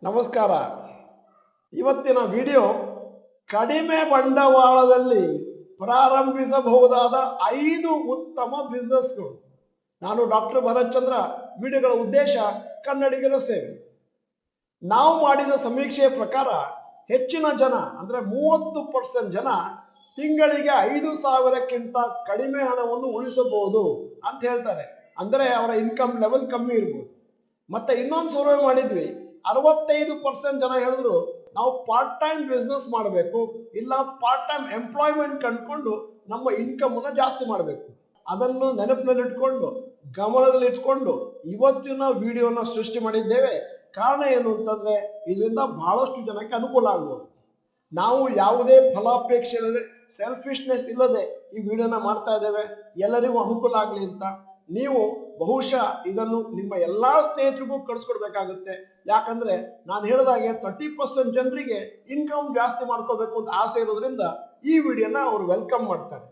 ನಮಸ್ಕಾರ. ಇವತ್ತಿನ ವಿಡಿಯೋ ಕಡಿಮೆ ಬಂಡವಾಳದಲ್ಲಿ ಪ್ರಾರಂಭಿಸಬಹುದಾದ 5 ಉತ್ತಮ ಬಿಸ್ನೆಸ್ಗಳು. ನಾನು ಡಾಕ್ಟರ್ ಭರತ್ ಚಂದ್ರ. ವಿಡಿಯೋಗಳ ಉದ್ದೇಶ ಕನ್ನಡಿಗರ ಸೇವೆ. ನಾವು ಮಾಡಿದ ಸಮೀಕ್ಷೆಯ ಪ್ರಕಾರ ಹೆಚ್ಚಿನ ಜನ ಅಂದರೆ 30% ಜನ ತಿಂಗಳಿಗೆ 5,000ಕ್ಕಿಂತ ಕಡಿಮೆ ಹಣವನ್ನು ಉಳಿಸಬಹುದು ಅಂತ ಹೇಳ್ತಾರೆ. ಅಂದರೆ ಅವರ ಇನ್ಕಮ್ ಲೆವೆಲ್ ಕಮ್ಮಿ ಇರ್ಬೋದು. ಮತ್ತೆ ಇನ್ನೊಂದು ಸರ್ವೆ ಮಾಡಿದ್ವಿ, 65% ಜನ ಹೇಳಿದ್ರು ನಾವು ಪಾರ್ಟ್ ಟೈಮ್ ಬಿಸ್ನೆಸ್ ಮಾಡಬೇಕು, ಇಲ್ಲ ಪಾರ್ಟ್ ಟೈಮ್ ಎಂಪ್ಲಾಯ್ಮೆಂಟ್ ಕಂಡುಕೊಂಡು ನಮ್ಮ ಇನ್ಕಮ್ ಅನ್ನು ಜಾಸ್ತಿ ಮಾಡಬೇಕು. ಅದನ್ನು ನೆನಪಿನಲ್ಲಿಟ್ಕೊಂಡು ಗಮನದಲ್ಲಿಟ್ಕೊಂಡು ಇವತ್ತಿನ ವಿಡಿಯೋನ ಸೃಷ್ಟಿ ಮಾಡಿದ್ದೇವೆ. ಕಾರಣ ಏನು ಅಂತಂದ್ರೆ ಇದರಿಂದ ಬಹಳಷ್ಟು ಜನಕ್ಕೆ ಅನುಕೂಲ ಆಗ್ಬೋದು. ನಾವು ಯಾವುದೇ ಫಲಾಪೇಕ್ಷೆ ಇಲ್ಲದೆ, ಸೆಲ್ಫಿಶ್ನೆಸ್ ಇಲ್ಲದೆ ಈ ವಿಡಿಯೋನ ಮಾಡ್ತಾ ಇದ್ದೇವೆ, ಎಲ್ಲರಿಗೂ ಅನುಕೂಲ ಆಗಲಿ ಅಂತ. ನೀವು ಬಹುಶಃ ಇದನ್ನು ನಿಮ್ಮ ಎಲ್ಲಾ ಸ್ನೇಹಿತರಿಗೂ ಕಳಿಸ್ಕೊಡ್ಬೇಕಾಗುತ್ತೆ. ಯಾಕಂದ್ರೆ ನಾನು ಹೇಳಿದಾಗೆ 30% ಜನರಿಗೆ ಇನ್ಕಮ್ ಜಾಸ್ತಿ ಮಾಡ್ಕೋಬೇಕು ಅಂತ ಆಸೆ ಇರೋದ್ರಿಂದ ಈ ವಿಡಿಯೋನ ಅವರು ವೆಲ್ಕಮ್ ಮಾಡ್ತಾರೆ.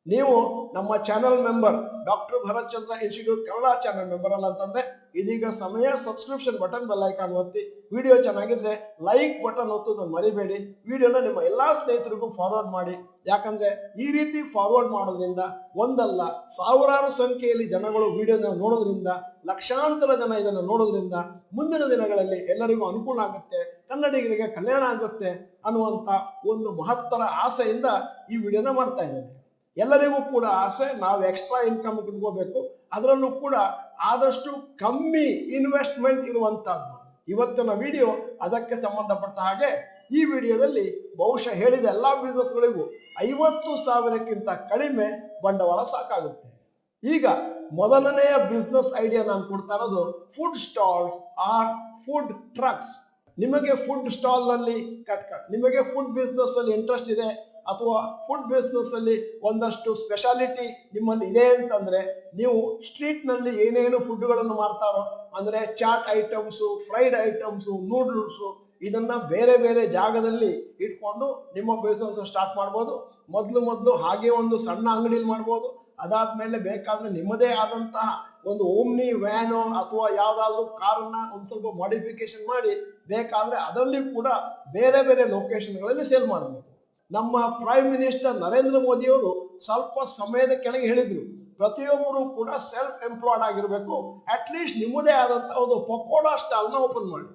ನೀವು ನಮ್ಮ ಚಾನೆಲ್ ಮೆಂಬರ್, ಡಾಕ್ಟರ್ ಭರತ್ ಚಂದ್ರ ಇನ್ಸ್ಟಿಟ್ಯೂಟ್ ಕನ್ನಡ ಚಾನೆಲ್ ಮೆಂಬರ್ ಅಲ್ಲ ಅಂತಂದ್ರೆ ಇದೀಗ ಸಮಯ ಸಬ್ಸ್ಕ್ರಿಪ್ಷನ್ ಬಟನ್ ಬೆಲ್ ಐಕಾನ್ ಒತ್ತಿ. ವಿಡಿಯೋ ಚೆನ್ನಾಗಿದ್ರೆ ಲೈಕ್ ಬಟನ್ ಒತ್ತೋದನ್ನು ಮರಿಬೇಡಿ. ವಿಡಿಯೋನ ನಿಮ್ಮ ಎಲ್ಲಾ ಸ್ನೇಹಿತರಿಗೂ ಫಾರ್ವರ್ಡ್ ಮಾಡಿ. ಯಾಕಂದ್ರೆ ಈ ರೀತಿ ಫಾರ್ವರ್ಡ್ ಮಾಡೋದ್ರಿಂದ ಒಂದಲ್ಲ ಸಾವಿರಾರು ಸಂಖ್ಯೆಯಲ್ಲಿ ಜನಗಳು ವಿಡಿಯೋನ ನೋಡೋದ್ರಿಂದ, ಲಕ್ಷಾಂತರ ಜನ ಇದನ್ನು ನೋಡೋದ್ರಿಂದ ಮುಂದಿನ ದಿನಗಳಲ್ಲಿ ಎಲ್ಲರಿಗೂ ಅನುಕೂಲ ಆಗುತ್ತೆ, ಕನ್ನಡಿಗರಿಗೆ ಕಲ್ಯಾಣ ಆಗುತ್ತೆ ಅನ್ನುವಂತ ಒಂದು ಮಹತ್ತರ ಆಸೆಯಿಂದ ಈ ವಿಡಿಯೋನ ಮಾಡ್ತಾ ಇದ್ದೇನೆ. ಎಲ್ಲರಿಗೂ ಕೂಡ ಆಸೆ ನಾವು ಎಕ್ಸ್ಟ್ರಾ ಇನ್ಕಮ್ ಇಟ್ಕೋಬೇಕು, ಅದರಲ್ಲೂ ಕೂಡ ಆದಷ್ಟು ಕಮ್ಮಿ ಇನ್ವೆಸ್ಟ್ಮೆಂಟ್ ಇರುವಂತಹದ್ದು. ಇವತ್ತಿನ ವಿಡಿಯೋ ಅದಕ್ಕೆ ಸಂಬಂಧಪಟ್ಟ ಹಾಗೆ. ಈ ವಿಡಿಯೋದಲ್ಲಿ ಬಹುಶಃ ಹೇಳಿದ ಎಲ್ಲಾ ಬಿಸ್ನೆಸ್ಗಳಿಗೂ 50,000ಕ್ಕಿಂತ ಕಡಿಮೆ ಬಂಡವಾಳ ಸಾಕಾಗುತ್ತೆ. ಈಗ ಮೊದಲನೆಯ ಬಿಸ್ನೆಸ್ ಐಡಿಯಾ ನಾನು ಕೊಡ್ತಾ ಇರೋದು food stalls or food trucks. ನಿಮಗೆ ಫುಡ್ ಸ್ಟಾಲ್ ನಲ್ಲಿ ನಿಮಗೆ ಫುಡ್ ಬಿಸ್ನೆಸ್ ಅಲ್ಲಿ ಇಂಟ್ರೆಸ್ಟ್ ಇದೆ ಅಥವಾ ಫುಡ್ ಬಿಸ್ನೆಸ್ ಅಲ್ಲಿ ಒಂದಷ್ಟು ಸ್ಪೆಷಾಲಿಟಿ ನಿಮ್ಮಲ್ಲಿ ಇದೆ ಅಂತಂದ್ರೆ, ನೀವು ಸ್ಟ್ರೀಟ್ ನಲ್ಲಿ ಏನೇನು ಫುಡ್ಗಳನ್ನು ಮಾರ್ತಾರೋ ಅಂದ್ರೆ chat items, fried items, noodles, ಇದನ್ನ ಬೇರೆ ಬೇರೆ ಜಾಗದಲ್ಲಿ ಇಟ್ಕೊಂಡು ನಿಮ್ಮ ಬಿಸ್ನೆಸ್ ಸ್ಟಾರ್ಟ್ ಮಾಡ್ಬೋದು. ಮೊದಲು ಹಾಗೆ ಒಂದು ಸಣ್ಣ ಅಂಗಡಿಯಲ್ಲಿ ಮಾಡ್ಬೋದು. ಅದಾದ್ಮೇಲೆ ಬೇಕಾದ್ರೆ ನಿಮ್ಮದೇ ಆದಂತಹ ಒಂದು ಓಮ್ನಿ ವ್ಯಾನೋ ಅಥವಾ ಯಾವ್ದಾದ್ರು ಕಾರನ್ನ ಒಂದು ಸ್ವಲ್ಪ ಮಾಡಿಫಿಕೇಶನ್ ಮಾಡಿ ಬೇಕಾದ್ರೆ ಅದರಲ್ಲಿ ಕೂಡ ಬೇರೆ ಬೇರೆ ಲೊಕೇಶನ್ಗಳಲ್ಲಿ ಸೇಲ್ ಮಾಡಬಹುದು. ನಮ್ಮ ಪ್ರೈಮ್ ಮಿನಿಸ್ಟರ್ ನರೇಂದ್ರ ಮೋದಿ ಅವರು ಸ್ವಲ್ಪ ಸಮಯದ ಕೆಳಗೆ ಹೇಳಿದ್ರು, ಪ್ರತಿಯೊಬ್ಬರು ಕೂಡ ಸೆಲ್ಫ್ ಎಂಪ್ಲಾಯ್ಡ್ ಆಗಿರ್ಬೇಕು, ಅಟ್ಲೀಸ್ಟ್ ನಿಮ್ಮದೇ ಆದಂತಹ ಒಂದು ಪಕೋಡಾ ಸ್ಟಾಲ್ನ ಓಪನ್ ಮಾಡಿ.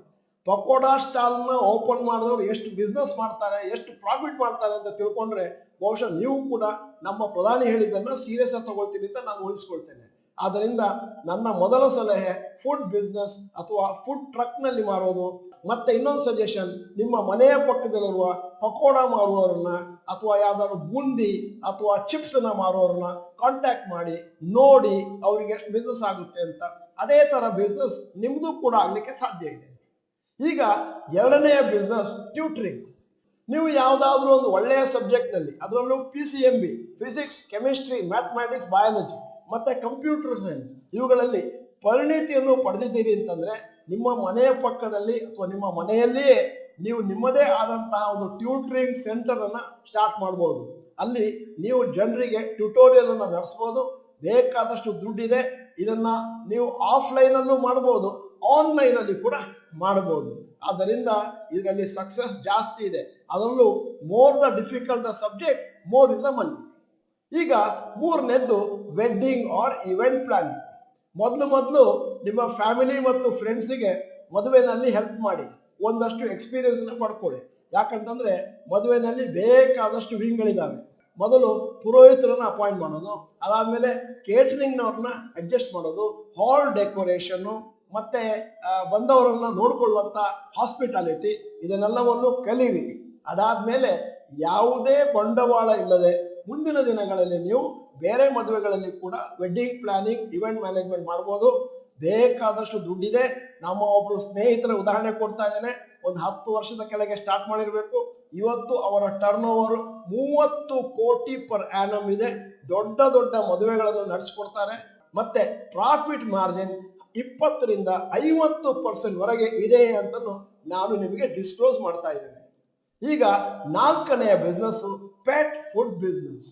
ಪಕೋಡಾ ಸ್ಟಾಲ್ನ ಓಪನ್ ಮಾಡಿದವರು ಎಷ್ಟು ಬಿಸ್ನೆಸ್ ಮಾಡ್ತಾರೆ, ಎಷ್ಟು ಪ್ರಾಫಿಟ್ ಮಾಡ್ತಾರೆ ಅಂತ ತಿಳ್ಕೊಂಡ್ರೆ ಬಹುಶಃ ನೀವು ಕೂಡ ನಮ್ಮ ಪ್ರಧಾನಿ ಹೇಳಿದ್ದನ್ನ ಸೀರಿಯಸ್ ಆಗಿ ತಗೊಳ್ತೀನಿ ಅಂತ ನಾನು ಊಹಿಸ್ಕೊಳ್ತೇನೆ. ಆದ್ದರಿಂದ ನನ್ನ ಮೊದಲ ಸಲಹೆ ಫುಡ್ ಬಿಸ್ನೆಸ್ ಅಥವಾ ಫುಡ್ ಟ್ರಕ್ ನಲ್ಲಿ ಮಾರೋದು. ಮತ್ತೆ ಇನ್ನೊಂದು ಸಜೆಷನ್, ನಿಮ್ಮ ಮನೆಯ ಪಕ್ಕದಲ್ಲಿರುವ ಪಕೋಡಾ ಮಾರುವವರನ್ನ ಅಥವಾ ಯಾವ್ದಾದ್ರು ಬೂಂದಿ ಅಥವಾ ಚಿಪ್ಸ್ ನ ಮಾರುವವರನ್ನ ಕಾಂಟ್ಯಾಕ್ಟ್ ಮಾಡಿ ನೋಡಿ ಅವ್ರಿಗೆ ಎಷ್ಟು ಬಿಸ್ನೆಸ್ ಆಗುತ್ತೆ ಅಂತ. ಅದೇ ತರ ಬಿಸ್ನೆಸ್ ನಿಮ್ದು ಕೂಡ ಆಗ್ಲಿಕ್ಕೆ ಸಾಧ್ಯ ಇದೆ. ಈಗ ಎರಡನೆಯ ಬಿಸ್ನೆಸ್ ಟ್ಯೂಟರಿಂಗ್. ನೀವು ಯಾವ್ದಾದ್ರು ಒಂದು ಒಳ್ಳೆಯ ಸಬ್ಜೆಕ್ಟ್ ನಲ್ಲಿ, ಅದರಲ್ಲೂ PCMB, physics, chemistry, mathematics, biology ಮತ್ತೆ ಕಂಪ್ಯೂಟರ್ ಸೈನ್ಸ್ ಇವುಗಳಲ್ಲಿ ಪರಿಣಿತಿಯನ್ನು ಪಡೆದಿದ್ದೀರಿ ಅಂತಂದ್ರೆ ನಿಮ್ಮ ಮನೆಯ ಪಕ್ಕದಲ್ಲಿ ಅಥವಾ ನಿಮ್ಮ ಮನೆಯಲ್ಲಿಯೇ ನೀವು ನಿಮ್ಮದೇ ಆದಂತಹ ಒಂದು ಟ್ಯೂಟರಿಂಗ್ ಸೆಂಟರ್ ಅನ್ನ ಸ್ಟಾರ್ಟ್ ಮಾಡಬಹುದು. ಅಲ್ಲಿ ನೀವು ಜನರಿಗೆ ಟ್ಯುಟೋರಿಯಲ್ ಅನ್ನ ನಡೆಸಬಹುದು. ಬೇಕಾದಷ್ಟು ದುಡ್ಡಿದೆ. ಇದನ್ನ ನೀವು ಆಫ್ಲೈನ್ ಅಲ್ಲೂ ಮಾಡಬಹುದು, ಆನ್ಲೈನ್ ಅಲ್ಲಿ ಕೂಡ ಮಾಡಬಹುದು. ಆದ್ದರಿಂದ ಇದರಲ್ಲಿ ಸಕ್ಸಸ್ ಜಾಸ್ತಿ ಇದೆ. ಅದರಲ್ಲೂ more the difficult the subject, more is the money. ಈಗ ಮೂರನೇದ್ದು ವೆಡ್ಡಿಂಗ್ ಆರ್ ಇವೆಂಟ್ ಪ್ಲಾನಿಂಗ್. ಮೊದಲು ನಿಮ್ಮ ಫ್ಯಾಮಿಲಿ ಮತ್ತು ಫ್ರೆಂಡ್ಸಿಗೆ ಮದುವೆನಲ್ಲಿ ಹೆಲ್ಪ್ ಮಾಡಿ, ಒಂದಷ್ಟು ಎಕ್ಸ್ಪೀರಿಯನ್ಸ್ ಪಡ್ಕೊಳ್ಳಿ. ಯಾಕಂತಂದ್ರೆ ಮದುವೆನಲ್ಲಿ ಬೇಕಾದಷ್ಟು ವಿಂಗ್ಗಳಿದ್ದಾವೆ. ಮೊದಲು ಪುರೋಹಿತರನ್ನ ಅಪಾಯಿಂಟ್ ಮಾಡೋದು, ಅದಾದ್ಮೇಲೆ ಕೇಟರಿಂಗ್ನವ್ರನ್ನ ಅಡ್ಜಸ್ಟ್ ಮಾಡೋದು, ಹಾಲ್ ಡೆಕೋರೇಷನ್, ಮತ್ತೆ ಬಂದವರನ್ನ ನೋಡ್ಕೊಳ್ಳುವಂತ ಹಾಸ್ಪಿಟಾಲಿಟಿ, ಇದನ್ನೆಲ್ಲವನ್ನು ಕಲೀರಿ. ಅದಾದ್ಮೇಲೆ ಯಾವುದೇ ಬಂಡವಾಳ ಇಲ್ಲದೆ ಮುಂದಿನ ದಿನಗಳಲ್ಲಿ ನೀವು ಬೇರೆ ಮದುವೆಗಳಲ್ಲಿ ಕೂಡ ವೆಡ್ಡಿಂಗ್ ಪ್ಲಾನಿಂಗ್, ಇವೆಂಟ್ ಮ್ಯಾನೇಜ್ಮೆಂಟ್ ಮಾಡ್ಬೋದು. ಬೇಕಾದಷ್ಟು ದುಡ್ಡಿದೆ. ನಮ್ಮ ಒಬ್ರು ಸ್ನೇಹಿತರ ಉದಾಹರಣೆ ಕೊಡ್ತಾ ಇದ್ದೇನೆ. ಒಂದು 10 ವರ್ಷದ ಕೆಳಗೆ ಸ್ಟಾರ್ಟ್ ಮಾಡಿರ್ಬೇಕು. ಇವತ್ತು ಅವರ ಟರ್ನ್ ಓವರ್ 30 ಕೋಟಿ ಪರ್ ಆ್ಯನಮ್ ಇದೆ. ದೊಡ್ಡ ದೊಡ್ಡ ಮದುವೆಗಳನ್ನು ನಡೆಸ್ಕೊಡ್ತಾರೆ. ಮತ್ತೆ ಪ್ರಾಫಿಟ್ ಮಾರ್ಜಿನ್ 20ರಿಂದ 50% ವರೆಗೆ ಇದೆ ಅಂತ ನಾನು ನಿಮಗೆ ಡಿಸ್ಕ್ಲೋಸ್ ಮಾಡ್ತಾ ಇದ್ದೇನೆ. ಈಗ ನಾಲ್ಕನೆಯ ಬಿಸ್ನೆಸ್ ಪೆಟ್ ಫುಡ್ ಬಿಸ್ನೆಸ್.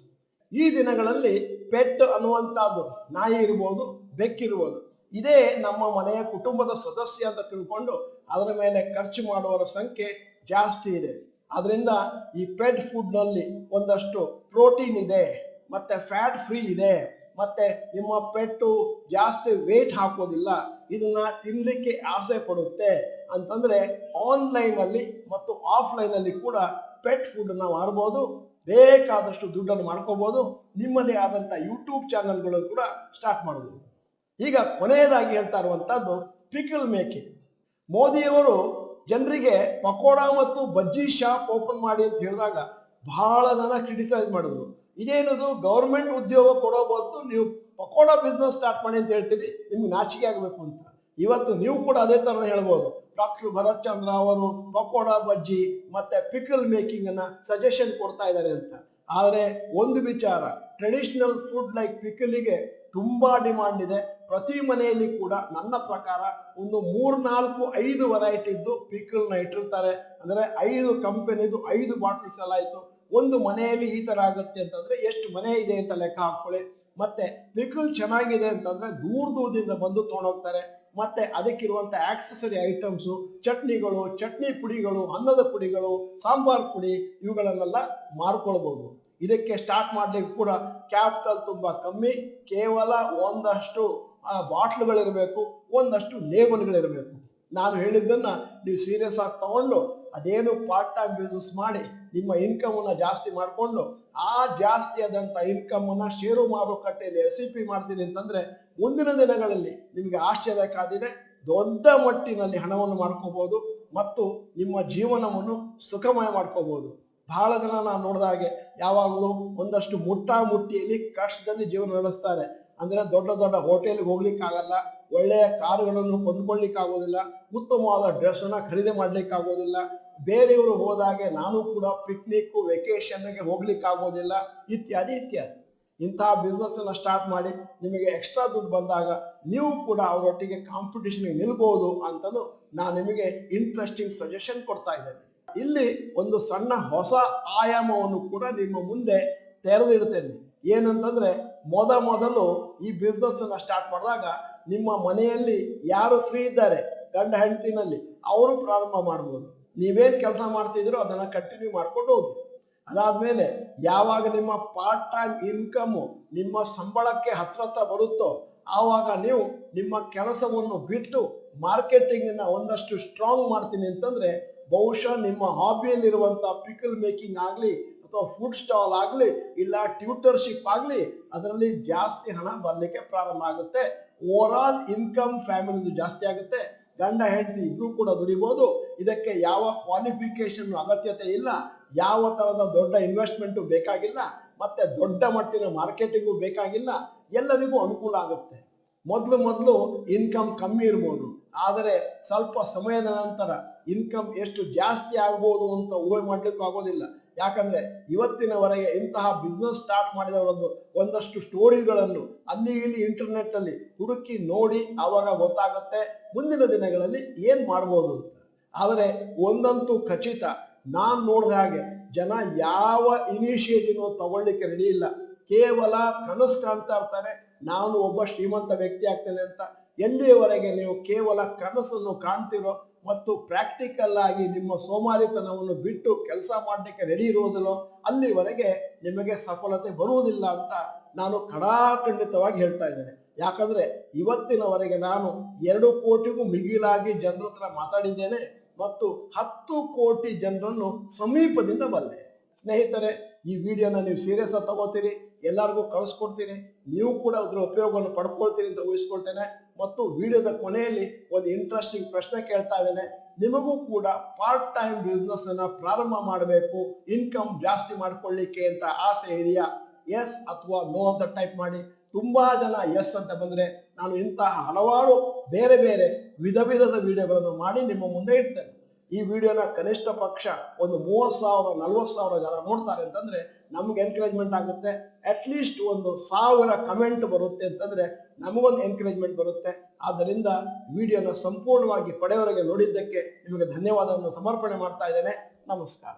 ಈ ದಿನಗಳಲ್ಲಿ ಪೆಟ್ ಅನ್ನುವಂಥದ್ದು ನಾಯಿ ಇರ್ಬೋದು, ಬೆಕ್ಕಿರ್ಬೋದು, ಇದೇ ನಮ್ಮ ಮನೆಯ ಕುಟುಂಬದ ಸದಸ್ಯ ಅಂತ ತಿಳ್ಕೊಂಡು ಅದರ ಮೇಲೆ ಖರ್ಚು ಮಾಡುವವರ ಸಂಖ್ಯೆ ಜಾಸ್ತಿ ಇದೆ. ಅದರಿಂದ ಈ ಪೆಟ್ ಫುಡ್ನಲ್ಲಿ ಒಂದಷ್ಟು ಪ್ರೋಟೀನ್ ಇದೆ, ಮತ್ತೆ ಫ್ಯಾಟ್ ಫ್ರೀ ಇದೆ, ಮತ್ತೆ ನಿಮ್ಮ ಪೆಟ್ಟು ಜಾಸ್ತಿ ವೇಟ್ ಹಾಕೋದಿಲ್ಲ, ಇದನ್ನ ತಿನ್ಲಿಕ್ಕೆ ಆಸೆ ಪಡುತ್ತೆ ಅಂತಂದ್ರೆ ಆನ್ಲೈನ್ ಅಲ್ಲಿ ಮತ್ತು ಆಫ್ಲೈನ್ ಅಲ್ಲಿ ಕೂಡ ಪೆಟ್ ಫುಡ್ ನ ಮಾರಬಹುದು, ಬೇಕಾದಷ್ಟು ದುಡ್ಡನ್ನು ಮಾಡ್ಕೋಬಹುದು. ನಿಮ್ಮದೇ ಆದಂತ ಯೂಟ್ಯೂಬ್ ಚಾನೆಲ್ಗಳು ಕೂಡ ಸ್ಟಾರ್ಟ್ ಮಾಡಬಹುದು. ಈಗ ಕೊನೆಯದಾಗಿ ಹೇಳ್ತಾ ಇರುವಂತದ್ದು ಪಿಕಲ್ ಮೇಕಿಂಗ್. ಮೋದಿಯವರು ಜನರಿಗೆ ಪಕೋಡಾ ಮತ್ತು ಬಜ್ಜಿ ಶಾಪ್ ಓಪನ್ ಮಾಡಿ ಅಂತ ಹೇಳಿದಾಗ ಬಹಳ ಜನ ಕ್ರಿಟಿಸೈಸ್ ಮಾಡಿದ್ರು. ಇದೇನದು ಗೌರ್ಮೆಂಟ್ ಉದ್ಯೋಗ ಕೊಡೋ ಬದಲು ನೀವು ಪಕೋಡಾ ಬಿಸ್ನೆಸ್ ಸ್ಟಾರ್ಟ್ ಮಾಡಿ ಅಂತ ಹೇಳ್ತೀರಿ, ನಿಮ್ಗೆ ನಾಚಿಕೆ ಆಗಬೇಕು ಅಂತ. ಇವತ್ತು ನೀವು ಕೂಡ ಅದೇ ತರ ಹೇಳ್ಬೋದು. ಡಾಕ್ಟರ್ ಭರತ್ ಚಂದ್ರ ಅವರು ಪಕೋಡಾ ಬಜ್ಜಿ ಮತ್ತೆ ಪಿಕಲ್ ಮೇಕಿಂಗ್ ಅನ್ನ ಸಜೆಷನ್ ಕೊಡ್ತಾ ಇದ್ದಾರೆ ಅಂತ. ಆದರೆ ಒಂದು ವಿಚಾರ, ಟ್ರೆಡಿಷನಲ್ ಫುಡ್ ಲೈಕ್ ಪಿಕಲಿಗೆ ತುಂಬಾ ಡಿಮಾಂಡ್ ಇದೆ. ಪ್ರತಿ ಮನೆಯಲ್ಲಿ ಕೂಡ ನನ್ನ ಪ್ರಕಾರ ಒಂದು 3-4-5 ವೆರೈಟಿದ್ದು ಪಿಕಲ್ನ ಇಟ್ಟಿರ್ತಾರೆ. ಅಂದ್ರೆ 5 ಕಂಪನಿದು 5 ಬಾಟಲ್ಸ್ ಎಲ್ಲ ಆಯ್ತು. ಒಂದು ಮನೆಯಲ್ಲಿ ಈ ತರ ಆಗುತ್ತೆ ಅಂತಂದ್ರೆ ಎಷ್ಟು ಮನೆ ಇದೆ ಅಂತ ಲೆಕ್ಕ ಹಾಕೊಳ್ಳಿ. ಮತ್ತೆ ಪಿಕಲ್ ಚೆನ್ನಾಗಿದೆ ಅಂತಂದ್ರೆ ದೂರದಿಂದ ಬಂದು ತಗೊಂಡೋಗ್ತಾರೆ. ಮತ್ತೆ ಅದಕ್ಕಿರುವಂತ ಆಕ್ಸೆಸರಿ ಐಟಮ್ಸು, ಚಟ್ನಿಗಳು, ಚಟ್ನಿ ಪುಡಿಗಳು, ಅನ್ನದ ಪುಡಿಗಳು, ಸಾಂಬಾರ್ ಪುಡಿ ಇವುಗಳನ್ನೆಲ್ಲ ಮಾರ್ಕೊಳ್ಬಹುದು. ಇದಕ್ಕೆ ಸ್ಟಾರ್ಟ್ ಮಾಡ್ಲಿಕ್ಕೆ ಕೂಡ ಕ್ಯಾಪಿಟಲ್ ತುಂಬಾ ಕಮ್ಮಿ, ಕೇವಲ ಒಂದಷ್ಟು ಬಾಟ್ಲುಗಳಿರಬೇಕು, ಒಂದಷ್ಟು ಲೇಬಲ್ಗಳಿರಬೇಕು. ನಾನು ಹೇಳಿದ್ದನ್ನ ನೀವು ಸೀರಿಯಸ್ ಆಗಿ ತಗೊಂಡು ಅದೇನು ಪಾರ್ಟ್ ಟೈಮ್ ಬಿಸ್ನೆಸ್ ಮಾಡಿ ನಿಮ್ಮ ಇನ್ಕಮ್ ಅನ್ನ ಜಾಸ್ತಿ ಮಾಡಿಕೊಂಡು ಆ ಜಾಸ್ತಿ ಆದಂತ ಇನ್ಕಮ್ ಅನ್ನ ಷೇರು ಮಾರುಕಟ್ಟೆಯಲ್ಲಿ SIP ಮಾಡ್ತೀನಿ ಅಂತಂದ್ರೆ ಮುಂದಿನ ದಿನಗಳಲ್ಲಿ ನಿಮಗೆ ಆಶ್ಚರ್ಯ ಕಾದಿದೆ. ದೊಡ್ಡ ಮಟ್ಟಿನಲ್ಲಿ ಹಣವನ್ನು ಮಾಡ್ಕೋಬಹುದು ಮತ್ತು ನಿಮ್ಮ ಜೀವನವನ್ನು ಸುಖಮಯ ಮಾಡ್ಕೋಬಹುದು. ಬಹಳ ಜನ ನಾನು ನೋಡಿದ ಹಾಗೆ ಯಾವಾಗಲೂ ಒಂದಷ್ಟು ಮುಟ್ಟಿಯಲ್ಲಿ ಕಷ್ಟದಲ್ಲಿ ಜೀವನ ನಡೆಸ್ತಾರೆ. ಅಂದ್ರೆ ದೊಡ್ಡ ದೊಡ್ಡ ಹೋಟೆಲ್ಗೆ ಹೋಗ್ಲಿಕ್ಕೆ ಆಗಲ್ಲ, ಒಳ್ಳೆಯ ಕಾರುಗಳನ್ನು ಕೊಂಡ್ಕೊಳ್ಲಿಕ್ಕೆ ಆಗೋದಿಲ್ಲ, ಉತ್ತಮವಾದ ಡ್ರೆಸ್ ಅನ್ನ ಖರೀದಿ ಮಾಡ್ಲಿಕ್ಕೆ ಆಗೋದಿಲ್ಲ, ಬೇರೆಯವರು ಹೋದಾಗೆ ನಾನು ಕೂಡ ಪಿಕ್ನಿಕ್ ವೆಕೇಶನ್ಗೆ ಹೋಗ್ಲಿಕ್ಕೆ ಆಗೋದಿಲ್ಲ, ಇತ್ಯಾದಿ ಇತ್ಯಾದಿ. ಇಂತಹ ಬಿಸ್ನೆಸ್ ಅನ್ನ ಸ್ಟಾರ್ಟ್ ಮಾಡಿ ನಿಮಗೆ ಎಕ್ಸ್ಟ್ರಾ ದುಡ್ಡು ಬಂದಾಗ ನೀವು ಕೂಡ ಅವರೊಟ್ಟಿಗೆ ಕಾಂಪಿಟಿಷನ್ಗೆ ನಿಲ್ಬಹುದು ಅಂತಲೂ ನಾನು ನಿಮಗೆ ಇಂಟ್ರೆಸ್ಟಿಂಗ್ ಸಜೆಷನ್ ಕೊಡ್ತಾ ಇದ್ದೇನೆ. ಇಲ್ಲಿ ಒಂದು ಸಣ್ಣ ಹೊಸ ಆಯಾಮವನ್ನು ಕೂಡ ನಿಮ್ಮ ಮುಂದೆ ತೆರೆದಿಡ್ತೇನೆ. ಏನಂತಂದ್ರೆ ಮೊದಲು ಈ ಬಿಸ್ನೆಸ್ ಅನ್ನ ಸ್ಟಾರ್ಟ್ ಮಾಡಿದಾಗ ನಿಮ್ಮ ಮನೆಯಲ್ಲಿ ಯಾರು ಫ್ರೀ ಇದ್ದಾರೆ ಗಂಡ ಹೆಂಡತಿನಲ್ಲಿ ಅವರು ಪ್ರಾರಂಭ ಮಾಡ್ಬೋದು. ನೀವೇನ್ ಕೆಲಸ ಮಾಡ್ತಿದ್ರೋ ಅದನ್ನ ಕಂಟಿನ್ಯೂ ಮಾಡ್ಕೊಂಡು ಹೋಗಿ. ಅದಾದ್ಮೇಲೆ ಯಾವಾಗ ನಿಮ್ಮ ಪಾರ್ಟ್ ಟೈಮ್ ಇನ್ಕಮ್ ನಿಮ್ಮ ಸಂಬಳಕ್ಕೆ ಹತ್ರ ಬರುತ್ತೋ ಆವಾಗ ನೀವು ನಿಮ್ಮ ಕೆಲಸವನ್ನು ಬಿಟ್ಟು ಮಾರ್ಕೆಟಿಂಗ್ ಅನ್ನ ಒಂದಷ್ಟು ಸ್ಟ್ರಾಂಗ್ ಮಾಡ್ತೀನಿ ಅಂತಂದ್ರೆ ಬಹುಶಃ ನಿಮ್ಮ ಹಾಬಿಯಲ್ಲಿರುವಂತಹ ಪಿಕಲ್ ಮೇಕಿಂಗ್ ಆಗ್ಲಿ ಅಥವಾ ಫುಡ್ ಸ್ಟಾಲ್ ಆಗ್ಲಿ ಇಲ್ಲ ಟ್ಯೂಟರ್ಶಿಪ್ ಆಗ್ಲಿ ಅದರಲ್ಲಿ ಜಾಸ್ತಿ ಹಣ ಬರ್ಲಿಕ್ಕೆ ಪ್ರಾರಂಭ ಆಗುತ್ತೆ. ಓವರ್ ಆಲ್ ಇನ್ಕಮ್ ಫ್ಯಾಮಿಲಿದು ಜಾಸ್ತಿ ಆಗುತ್ತೆ. ಗಂಡ ಹೆಂಡತಿ ಇಬ್ರು ಕೂಡ ದುಡಿಬಹುದು. ಇದಕ್ಕೆ ಯಾವ ಕ್ವಾಲಿಫಿಕೇಶನ್ ಅಗತ್ಯತೆ ಇಲ್ಲ, ಯಾವ ತರದ ದೊಡ್ಡ ಇನ್ವೆಸ್ಟ್ಮೆಂಟ್ ಬೇಕಾಗಿಲ್ಲ, ಮತ್ತೆ ದೊಡ್ಡ ಮಟ್ಟಿನ ಮಾರ್ಕೆಟಿಂಗು ಬೇಕಾಗಿಲ್ಲ. ಎಲ್ಲರಿಗೂ ಅನುಕೂಲ ಆಗುತ್ತೆ. ಮೊದಲು ಇನ್ಕಮ್ ಕಮ್ಮಿ ಇರ್ಬೋದು, ಆದರೆ ಸ್ವಲ್ಪ ಸಮಯದ ನಂತರ ಇನ್ಕಮ್ ಎಷ್ಟು ಜಾಸ್ತಿ ಆಗ್ಬೋದು ಅಂತ ಊಹೆ ಮಾಡ್ಲಿಕ್ಕೂ ಆಗೋದಿಲ್ಲ. ಯಾಕಂದ್ರೆ ಇವತ್ತಿನವರೆಗೆ ಇಂತಹ ಬಿಸ್ನೆಸ್ ಸ್ಟಾರ್ಟ್ ಮಾಡಿದವರದ್ದು ಒಂದಷ್ಟು ಸ್ಟೋರಿಗಳನ್ನು ಅಲ್ಲಿ ಇಲ್ಲಿ ಇಂಟರ್ನೆಟ್ ಅಲ್ಲಿ ಹುಡುಕಿ ನೋಡಿ ಆವಾಗ ಗೊತ್ತಾಗುತ್ತೆ ಮುಂದಿನ ದಿನಗಳಲ್ಲಿ ಏನ್ ಮಾಡ್ಬೋದು ಅಂತ. ಆದರೆ ಒಂದಂತೂ ಖಚಿತ, ನಾನ್ ನೋಡಿದ ಹಾಗೆ ಜನ ಯಾವ ಇನಿಷಿಯೇಟಿವ್ ತಗೊಳ್ಳಿಕ್ಕೆ ರೆಡಿ ಇಲ್ಲ. ಕೇವಲ ಕನಸು ಕಾಣ್ತಾ ಇರ್ತಾರೆ, ನಾನು ಒಬ್ಬ ಶ್ರೀಮಂತ ವ್ಯಕ್ತಿ ಆಗ್ತೇನೆ ಅಂತ. ಎಲ್ಲಿಯವರೆಗೆ ನೀವು ಕೇವಲ ಕನಸನ್ನು ಕಾಣ್ತಿರೋ ಮತ್ತು ಪ್ರಾಕ್ಟಿಕಲ್ ಆಗಿ ನಿಮ್ಮ ಸೋಮಾರಿತನವನ್ನು ಬಿಟ್ಟು ಕೆಲಸ ಮಾಡಲಿಕ್ಕೆ ರೆಡಿ ಇರುವುದಿಲ್ಲೋ ಅಲ್ಲಿವರೆಗೆ ನಿಮಗೆ ಸಫಲತೆ ಬರುವುದಿಲ್ಲ ಅಂತ ನಾನು ಖಡಾಖಂಡಿತವಾಗಿ ಹೇಳ್ತಾ ಇದ್ದೇನೆ. ಯಾಕಂದ್ರೆ ಇವತ್ತಿನವರೆಗೆ ನಾನು 2 ಕೋಟಿಗೂ ಮಿಗಿಲಾಗಿ ಜನರ ಹತ್ರ ಮಾತಾಡಿದ್ದೇನೆ ಮತ್ತು 10 ಕೋಟಿ ಜನರನ್ನು ಸಮೀಪದಿಂದ ಬಲ್ಲೆ. ಸ್ನೇಹಿತರೆ, ಈ ವಿಡಿಯೋನ ನೀವು ಸೀರಿಯಸ್ ಆಗಿ ತಗೋತೀರಿ, ಎಲ್ಲರಿಗೂ ಕಳಿಸ್ಕೊಡ್ತೀನಿ, ನೀವು ಕೂಡ ಅದರ ಉಪಯೋಗವನ್ನು ಪಡ್ಕೊಳ್ತೀರಿ ಅಂತ ಊಹಿಸ್ಕೊಳ್ತೇನೆ. ಮತ್ತು ವಿಡಿಯೋದ ಕೊನೆಯಲ್ಲಿ ಒಂದು ಇಂಟ್ರೆಸ್ಟಿಂಗ್ ಪ್ರಶ್ನೆ ಕೇಳ್ತಾ ಇದ್ದೇನೆ. ನಿಮಗೂ ಕೂಡ ಪಾರ್ಟ್ ಟೈಮ್ ಬಿಸ್ನೆಸ್ ಅನ್ನ ಪ್ರಾರಂಭ ಮಾಡಬೇಕು, ಇನ್ಕಮ್ ಜಾಸ್ತಿ ಮಾಡ್ಕೊಳ್ಳಿಕ್ಕೆ ಅಂತ ಆಸೆ ಇದೆಯಾ? ಎಸ್ ಅಥವಾ ನೋ ಅಂತ ಟೈಪ್ ಮಾಡಿ. ತುಂಬಾ ಜನ ಎಸ್ ಅಂತ ಬಂದ್ರೆ ನಾನು ಇಂತಹ ಹಲವಾರು ಬೇರೆ ವಿಧದ ವಿಡಿಯೋಗಳನ್ನು ಮಾಡಿ ನಿಮ್ಮ ಮುಂದೆ ಇಡ್ತೇನೆ. ಈ ವಿಡಿಯೋನ ಕನಿಷ್ಠ ಪಕ್ಷ ಒಂದು 30,000-40,000 ಜನ ನೋಡ್ತಾರೆ ಅಂತಂದ್ರೆ ನಮ್ಗೆ ಎನ್ಕರೇಜ್ಮೆಂಟ್ ಆಗುತ್ತೆ. ಅಟ್ಲೀಸ್ಟ್ 1,000 ಕಮೆಂಟ್ ಬರುತ್ತೆ ಅಂತಂದ್ರೆ ನಮಗೊಂದು ಎನ್ಕರೇಜ್ಮೆಂಟ್ ಬರುತ್ತೆ. ಆದ್ದರಿಂದ ವಿಡಿಯೋನ ಸಂಪೂರ್ಣವಾಗಿ ಪಡೆಯವರೆಗೆ ನೋಡಿದ್ದಕ್ಕೆ ನಿಮಗೆ ಧನ್ಯವಾದವನ್ನು ಸಮರ್ಪಣೆ ಮಾಡ್ತಾ ಇದ್ದೇನೆ. ನಮಸ್ಕಾರ.